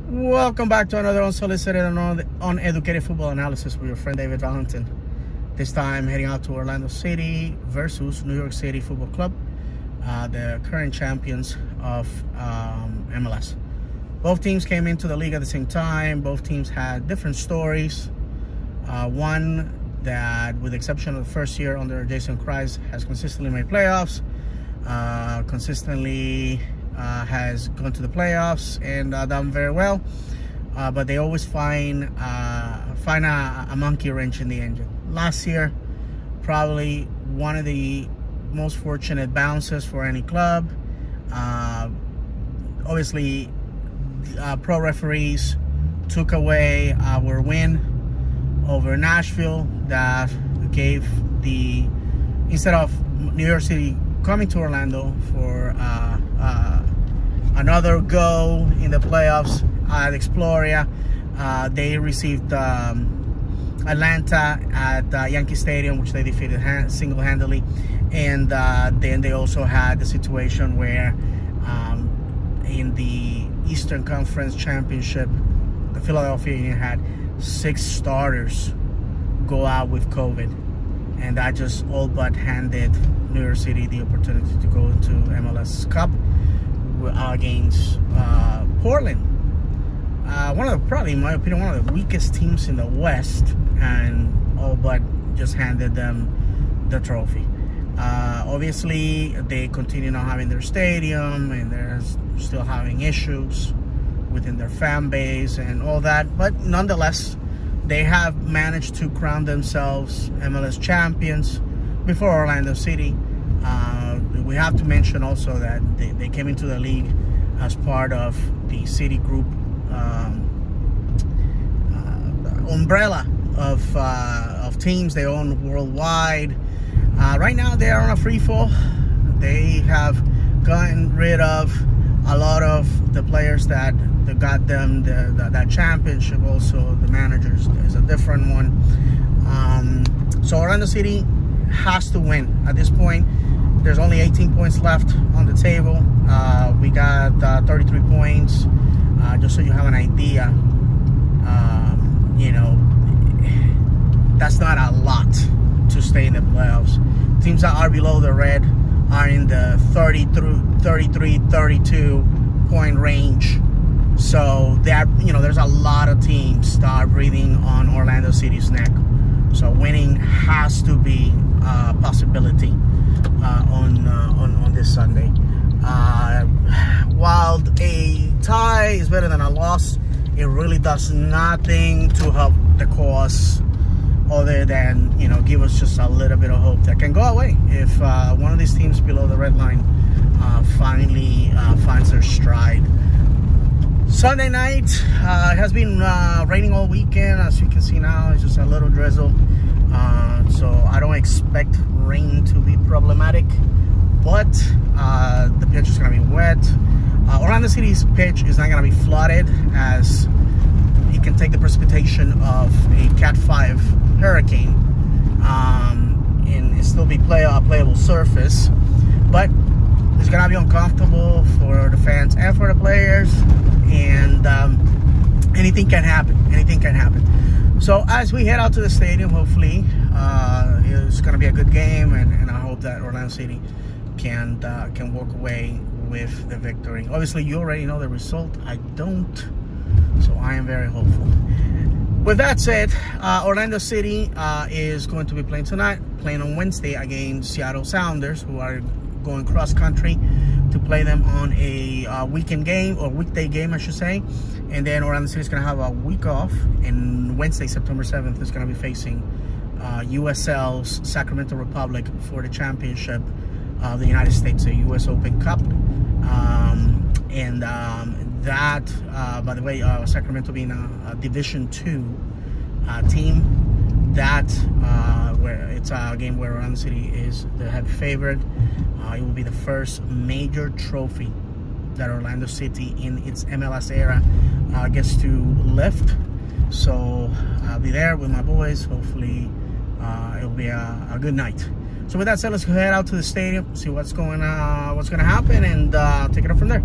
Welcome back to another unsolicited and uneducated football analysis with your friend David Valentin. This time heading out to Orlando City versus New York City Football Club, the current champions of MLS. Both teams came into the league at the same time. Both teams had different stories. One that, with the exception of the first year under Jason Christ, has consistently made playoffs, consistently has gone to the playoffs and done very well, but they always find a monkey wrench in the engine. Last year, probably one of the most fortunate bounces for any club. Obviously, pro referees took away our win over Nashville that gave instead of New York City coming to Orlando for another go in the playoffs at Exploria, they received Atlanta at Yankee Stadium, which they defeated single-handedly. And then they also had the situation where in the Eastern Conference Championship, the Philadelphia Union had 6 starters go out with COVID, and that just all but handed New York City the opportunity to go into MLS Cup against Portland. Probably in my opinion, one of the weakest teams in the West, and all but just handed them the trophy. Obviously, they continue not having their stadium, and they're still having issues within their fan base and all that. But nonetheless, they have managed to crown themselves MLS champions before Orlando City. We have to mention also that they came into the league as part of the City Group umbrella of teams they own worldwide. Right now, they are on a free fall. They have gotten rid of a lot of the players that got them that championship. Also, the managers is a different one. So Orlando City has to win at this point. There's only 18 points left on the table. We got 33 points. Just so you have an idea, you know, that's not a lot to stay in the playoffs. Teams that are below the red are in the 33, 32 point range. So that, you know, there's a lot of teams that are breathing on Orlando City's neck. So winning has to be a possibility on this Sunday. While a tie is better than a loss, it really does nothing to help the cause, other than, you know, give us just a little bit of hope that can go away if one of these teams below the red line finally finds their stride. Sunday night, it has been raining all weekend. As you can see now, it's just a little drizzle. So I don't expect rain to be problematic, but the pitch is going to be wet. Orlando City's pitch is not going to be flooded, as it can take the precipitation of a Cat 5 hurricane and it still be playable surface, but it's going to be uncomfortable for the fans and for the players, and anything can happen. So as we head out to the stadium, hopefully it's going to be a good game, and I hope that Orlando City can walk away with the victory. Obviously, you already know the result. I don't, so I am very hopeful. With that said, Orlando City is going to be playing tonight, playing on Wednesday against Seattle Sounders, who are going cross country to play them on a weekend game, or weekday game, I should say. And then Orlando City is going to have a week off, and Wednesday, September 7th, is going to be facing USL's Sacramento Republic for the championship of the United States, the US Open Cup. That, by the way, Sacramento being a Division II team, that where it's a game where Orlando City is the heavy favorite. It will be the first major trophy that Orlando City in its MLS era gets to lift. So I'll be there with my boys. Hopefully it'll be a good night. So with that said, let's go head out to the stadium, see what's going to happen, and take it up from there.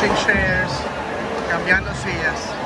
flipping chairs, cambiando sillas.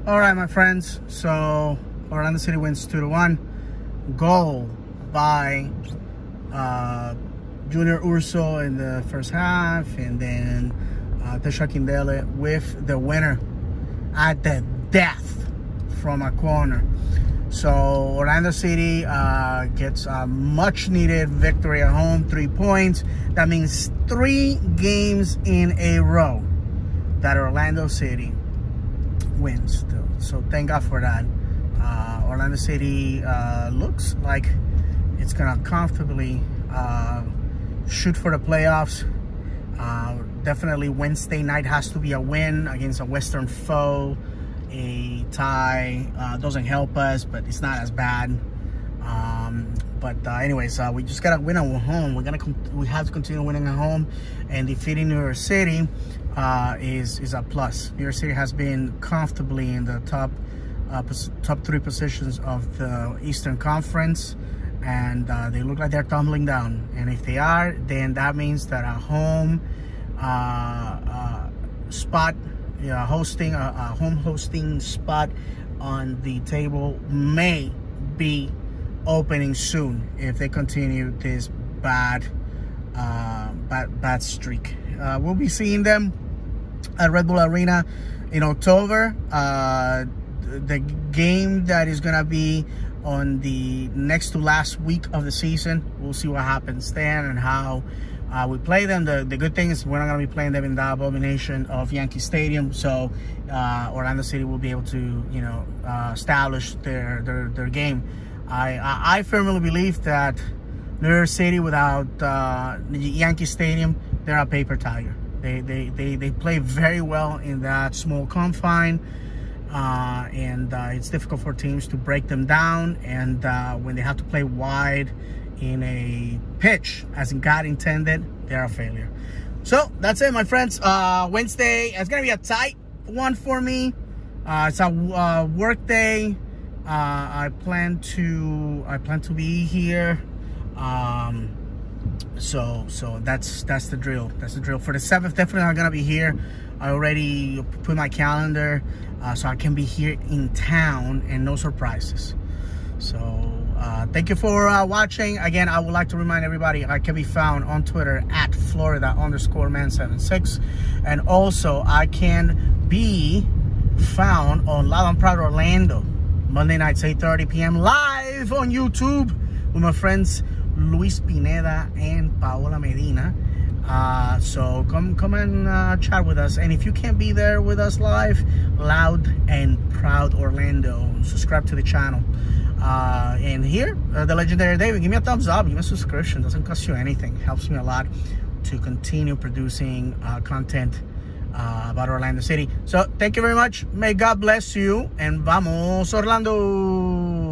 All right, my friends. So Orlando City wins 2-1. Goal by Junior Urso in the first half, and then Tesha Kindele with the winner at the death from a corner. So Orlando City gets a much needed victory at home, 3 points. That means 3 games in a row that Orlando City wins. So thank God for that. Orlando City looks like it's gonna comfortably shoot for the playoffs. Definitely Wednesday night has to be a win against a Western foe. A tie doesn't help us, but it's not as bad. Anyways, we just gotta win at home. We have to continue winning at home, and defeating New York City is a plus. New York City has been comfortably in the top 3 positions of the Eastern Conference, and they look like they're tumbling down. And if they are, then that means that a home spot, hosting a home hosting spot on the table may be opening soon if they continue this bad streak. We'll be seeing them at Red Bull Arena in October. The game that is gonna be on the next to last week of the season, we'll see what happens then and how we play them. The good thing is we're not going to be playing them in the abomination of Yankee Stadium, so Orlando City will be able to, establish their game. I firmly believe that New York City without Yankee Stadium, they're a paper tiger. They play very well in that small confine, and it's difficult for teams to break them down. And when they have to play wide in a pitch as God intended, they're a failure. So that's it, my friends. Wednesday, it's gonna be a tight one for me. It's a work day. I plan to be here. So that's the drill. That's the drill. For the 7th, definitely not gonna be here. I already put my calendar so I can be here in town and no surprises. So thank you for watching. Again, I would like to remind everybody I can be found on Twitter at Florida_man76, and also I can be found on Loud and Proud Orlando Monday nights 8:30 p.m. live on YouTube with my friends Luis Pineda and Paola Medina. So come and chat with us. And if you can't be there with us live, Loud and Proud Orlando, subscribe to the channel. And here, the legendary David, give me a thumbs up, give me a subscription. Doesn't cost you anything. Helps me a lot to continue producing content about Orlando City. So thank you very much. May God bless you, and vamos Orlando.